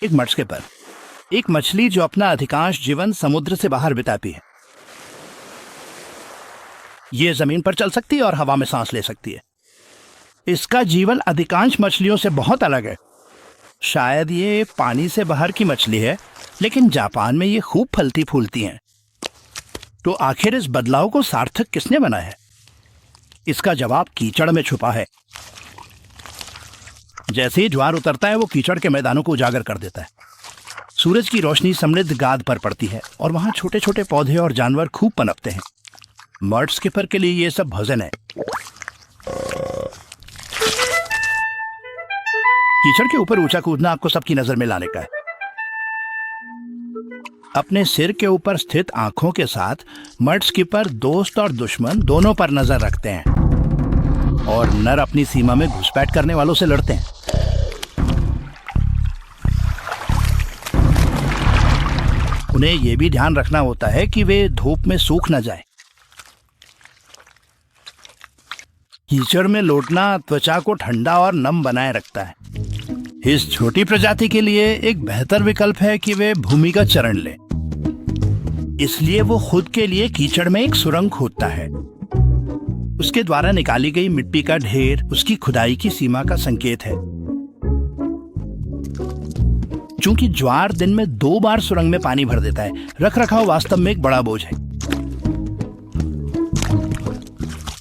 एक mud skipper, एक मछली जो अपना अधिकांश जीवन समुद्र से बाहर बिताती है। ये जमीन पर चल सकती है और हवा में सांस ले सकती है। इसका जीवन अधिकांश मछलियों से बहुत अलग है। शायद ये पानी से बाहर की मछली है, लेकिन जापान में ये खूब फलती फूलती हैं। तो आखिर इस बदलाव को सार्थक किसने बनाया है? इसका जवाब कीचड़ में छुपा है। जैसे ही ज्वार उतरता है, वो कीचड़ के मैदानों को उजागर कर देता है। सूरज की रोशनी समृद्ध गाद पर पड़ती है और वहां छोटे छोटे पौधे और जानवर खूब पनपते हैं। मड स्किपर के लिए ये सब भोजन है। कीचड़ के ऊपर ऊंचा कूदना आपको सबकी नजर में लाने का है। अपने सिर के ऊपर स्थित आंखों के साथ मड स्किपर दोस्त और दुश्मन दोनों पर नजर रखते हैं और नर अपनी सीमा में घुसपैठ करने वालों से लड़ते हैं। उन्हें यह भी ध्यान रखना होता है कि वे धूप में सूख न जाए। कीचड़ में लौटना त्वचा को ठंडा और नम बनाए रखता है। इस छोटी प्रजाति के लिए एक बेहतर विकल्प है कि वे भूमिगत चरण ले। इसलिए वो खुद के लिए कीचड़ में एक सुरंग खोदता है। उसके द्वारा निकाली गई मिट्टी का ढेर उसकी खुदाई की सीमा का संकेत है। चूंकि ज्वार दिन में 2 बार सुरंग में पानी भर देता है, रखरखाव वास्तव में एक बड़ा बोझ है।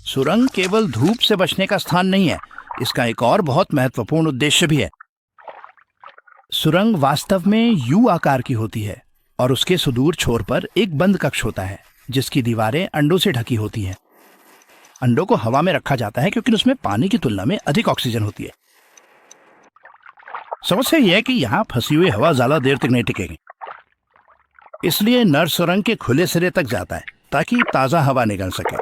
सुरंग केवल धूप से बचने का स्थान नहीं है, इसका एक और बहुत महत्वपूर्ण उद्देश्य भी है। सुरंग वास्तव में यू आकार की होती है और उसके सुदूर छोर पर एक बंद कक्ष होता है जिसकी दीवारें अंडों से ढकी होती हैं। अंडों को हवा में रखा जाता है क्योंकि उसमें पानी की तुलना में अधिक ऑक्सीजन होती है। समस्या यह है कि यहाँ फंसी हुई हवा ज्यादा देर तक नहीं टिकेगी। इसलिए नर सुरंग के खुले सिरे तक जाता है ताकि ताजा हवा निकल सके।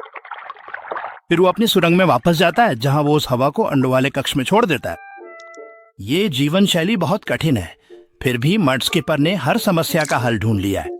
फिर वो अपनी सुरंग में वापस जाता है जहां वो उस हवा को अंडों वाले कक्ष में छोड़ देता है। ये जीवन शैली बहुत कठिन है, फिर भी मड स्किपर ने हर समस्या का हल ढूंढ लिया है।